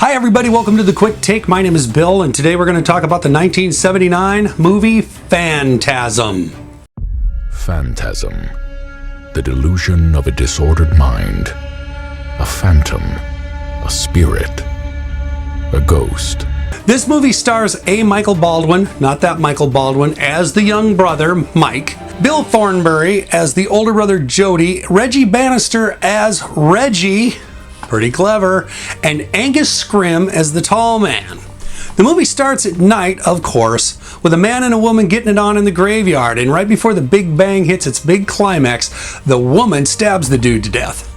Hi everybody, welcome to the Quick Take. My name is Bill, and today we're going to talk about the 1979 movie Phantasm. Phantasm. The delusion of a disordered mind. A phantom. A spirit. A ghost. This movie stars A. Michael Baldwin, not that Michael Baldwin, as the young brother, Mike, Bill Thornbury as the older brother, Jody, Reggie Bannister as Reggie, pretty clever, and Angus Scrim as the tall man. The movie starts at night, of course, with a man and a woman getting it on in the graveyard, and right before the big bang hits its big climax, the woman stabs the dude to death.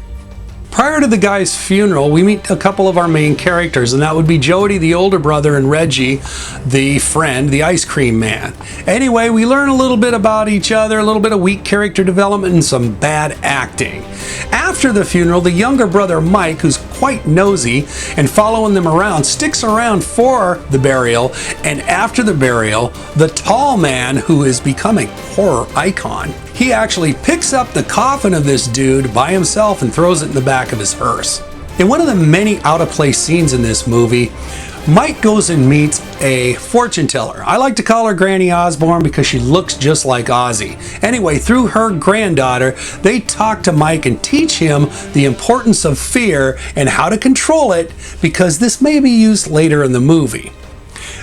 Prior to the guy's funeral, we meet a couple of our main characters, and that would be Jody, the older brother, and Reggie, the friend, the ice cream man. Anyway, we learn a little bit about each other, a little bit of weak character development, and some bad acting. After the funeral, the younger brother, Mike, who's quite nosy and following them around, sticks around for the burial, and after the burial, the tall man, who is becoming a horror icon, he actually picks up the coffin of this dude by himself and throws it in the back of his hearse. In one of the many out-of-place scenes in this movie, Mike goes and meets a fortune teller. I like to call her Granny Osborne because she looks just like Ozzy. Anyway, through her granddaughter, they talk to Mike and teach him the importance of fear and how to control it, because this may be used later in the movie.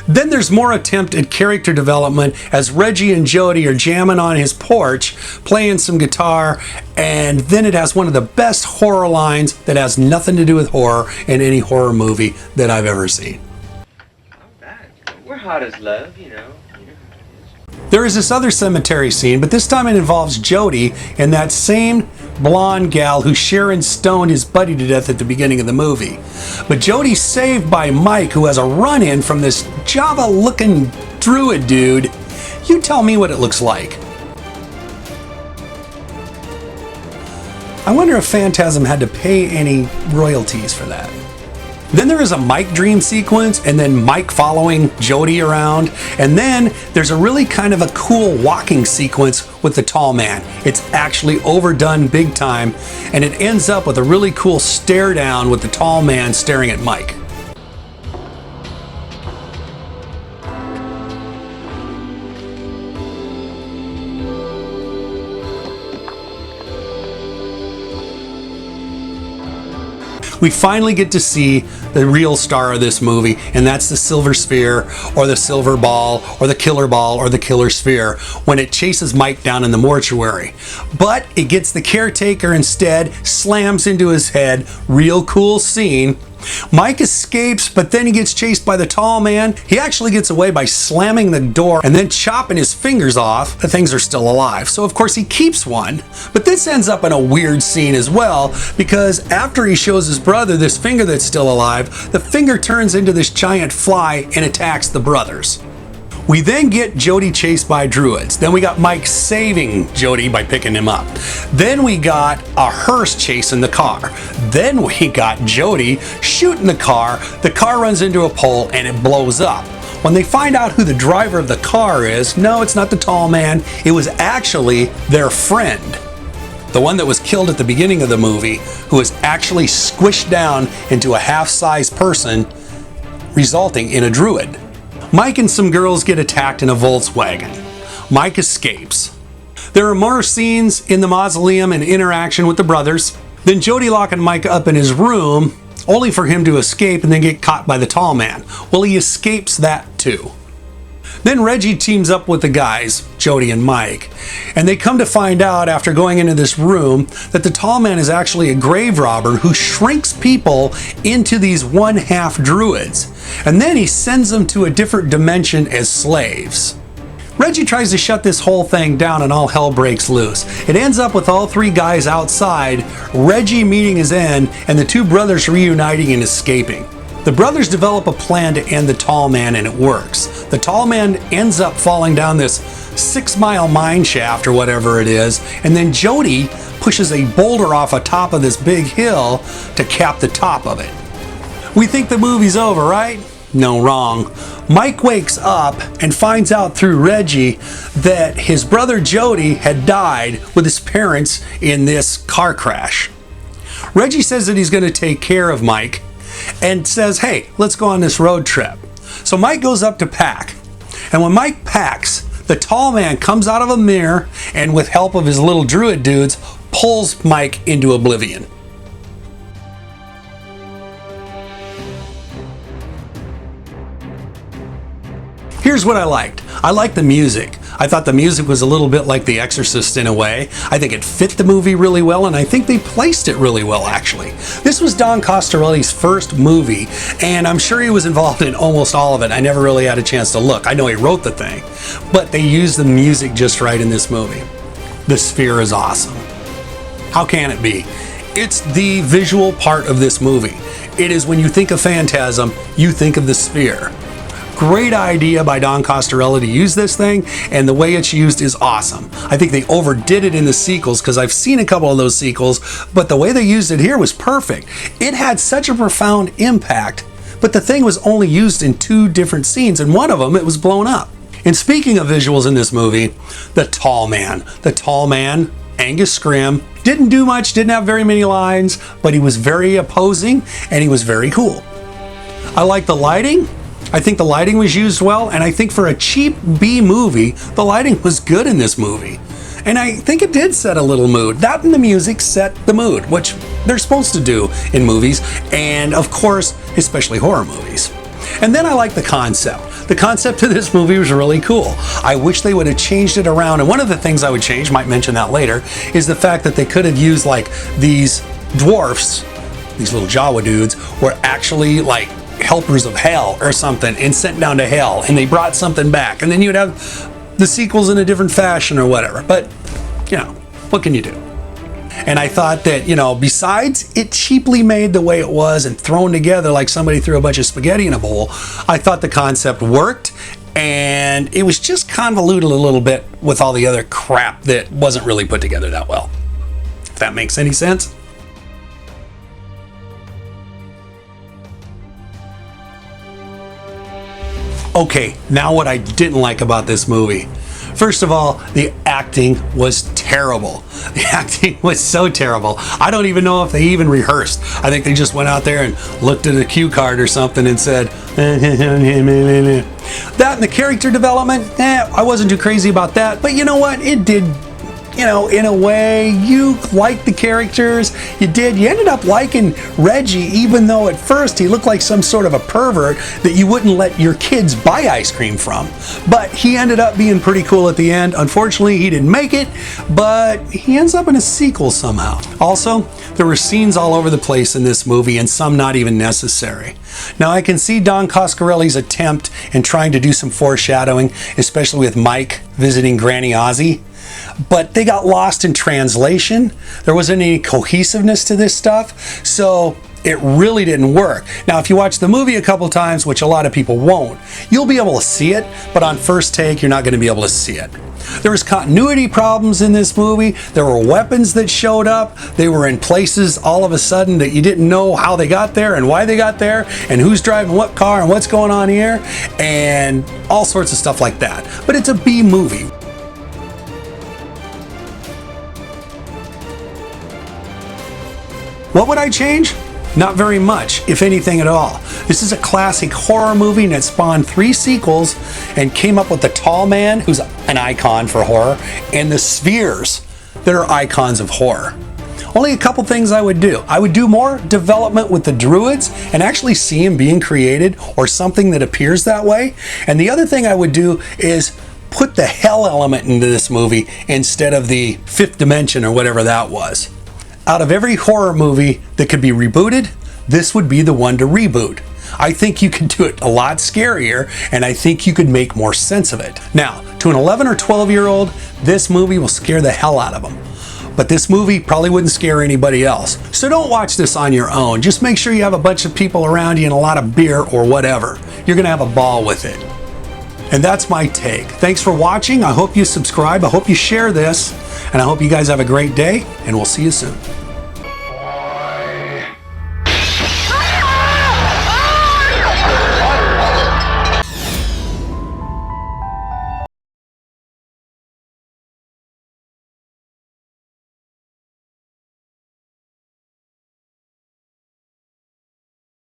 Then there's more attempt at character development as Reggie and Jody are jamming on his porch, playing some guitar, and then it has one of the best horror lines that has nothing to do with horror in any horror movie that I've ever seen. We're hot as love, you know. There is this other cemetery scene, but this time it involves Jody and that same blonde gal who Sharon stoned his buddy to death at the beginning of the movie. But Jody's saved by Mike, who has a run-in from this Java-looking druid dude. You tell me what it looks like. I wonder if Phantasm had to pay any royalties for that. Then there is a Mike dream sequence, and then Mike following Jody around, and then there's a really kind of a cool walking sequence with the tall man. It's actually overdone big time, and it ends up with a really cool stare down with the tall man staring at Mike. We finally get to see the real star of this movie, and that's the silver sphere, or the silver ball, or the killer ball, or the killer sphere, when it chases Mike down in the mortuary. But it gets the caretaker instead, slams into his head. Real cool scene. Mike escapes, but then he gets chased by the tall man. He actually gets away by slamming the door and then chopping his fingers off. The things are still alive, so of course he keeps one. But this ends up in a weird scene as well, because after he shows his brother this finger that's still alive, the finger turns into this giant fly and attacks the brothers. We then get Jody chased by druids. Then we got Mike saving Jody by picking him up. Then we got a hearse chasing the car. Then we got Jody shooting the car runs into a pole and it blows up. When they find out who the driver of the car is, no, it's not the tall man. It was actually their friend, the one that was killed at the beginning of the movie, who was actually squished down into a half-sized person, resulting in a druid. Mike and some girls get attacked in a Volkswagen. Mike escapes. There are more scenes in the mausoleum and interaction with the brothers. Then Jody locking Mike up in his room, only for him to escape and then get caught by the tall man. Well, he escapes that too. Then Reggie teams up with the guys, Jody and Mike, and they come to find out after going into this room that the tall man is actually a grave robber who shrinks people into these one-half druids, and then he sends them to a different dimension as slaves. Reggie tries to shut this whole thing down and all hell breaks loose. It ends up with all three guys outside, Reggie meeting his end, and the two brothers reuniting and escaping. The brothers develop a plan to end the tall man, and it works. The tall man ends up falling down this 6-mile mine shaft or whatever it is, and then Jody pushes a boulder off the top of this big hill to cap the top of it. We think the movie's over, right? No, wrong. Mike wakes up and finds out through Reggie that his brother Jody had died with his parents in this car crash. Reggie says that he's going to take care of Mike, and says, hey, let's go on this road trip. So Mike goes up to pack. And when Mike packs, the tall man comes out of a mirror and with help of his little druid dudes, pulls Mike into oblivion. Here's what I liked. I liked the music. I thought the music was a little bit like The Exorcist in a way. I think it fit the movie really well, and I think they placed it really well, actually. This was Don Coscarelli's first movie, and I'm sure he was involved in almost all of it. I never really had a chance to look. I know he wrote the thing, but they used the music just right in this movie. The sphere is awesome. How can it be? It's the visual part of this movie. It is when you think of Phantasm, you think of the sphere. Great idea by Don Coscarelli to use this thing, and the way it's used is awesome. I think they overdid it in the sequels because I've seen a couple of those sequels, but the way they used it here was perfect. It had such a profound impact, but the thing was only used in 2 different scenes, and one of them it was blown up. And speaking of visuals in this movie, the tall man, Angus Scrimm, didn't do much, didn't have very many lines, but he was very imposing and he was very cool. I like the lighting. I think the lighting was used well, and I think for a cheap B movie, the lighting was good in this movie. And I think it did set a little mood. That and the music set the mood, which they're supposed to do in movies, and of course, especially horror movies. And then I like the concept. The concept of this movie was really cool. I wish they would have changed it around, and one of the things I would change, might mention that later, is the fact that they could have used like these dwarfs, these little Jawa dudes, were actually like helpers of hell or something and sent down to hell, and they brought something back, and then you'd have the sequels in a different fashion or whatever. But you know, what can you do? And I thought that, you know, besides it cheaply made the way it was and thrown together like somebody threw a bunch of spaghetti in a bowl, I thought the concept worked, and it was just convoluted a little bit with all the other crap that wasn't really put together that well. If that makes any sense. Okay, now what I didn't like about this movie. First of all, the acting was terrible. The acting was so terrible. I don't even know if they even rehearsed. I think they just went out there and looked at a cue card or something and said, that and the character development, I wasn't too crazy about that. But you know what? It did, you know, in a way, you liked the characters. You ended up liking Reggie, even though at first he looked like some sort of a pervert that you wouldn't let your kids buy ice cream from. But he ended up being pretty cool at the end. Unfortunately, he didn't make it, but he ends up in a sequel somehow. Also, there were scenes all over the place in this movie, and some not even necessary. Now, I can see Don Coscarelli's attempt in trying to do some foreshadowing, especially with Mike visiting Granny Ozzy. But they got lost in translation. There wasn't any cohesiveness to this stuff, so it really didn't work. Now, if you watch the movie a couple times, which a lot of people won't, you'll be able to see it, but on first take, you're not going to be able to see it. There was continuity problems in this movie. There were weapons that showed up. They were in places all of a sudden that you didn't know how they got there and why they got there and who's driving what car and what's going on here and all sorts of stuff like that. But it's a B movie. What would I change? Not very much, if anything at all. This is a classic horror movie, and it spawned 3 sequels and came up with the Tall Man, who's an icon for horror, and the Spheres that are icons of horror. Only a couple things I would do. I would do more development with the druids and actually see them being created or something that appears that way. And the other thing I would do is put the hell element into this movie instead of the 5th dimension or whatever that was. Out of every horror movie that could be rebooted, this would be the one to reboot. I think you could do it a lot scarier, and I think you could make more sense of it. Now, to an 11 or 12-year-old, this movie will scare the hell out of them. But this movie probably wouldn't scare anybody else. So don't watch this on your own. Just make sure you have a bunch of people around you and a lot of beer or whatever. You're gonna have a ball with it. And that's my take. Thanks for watching. I hope you subscribe. I hope you share this. And I hope you guys have a great day, and we'll see you soon.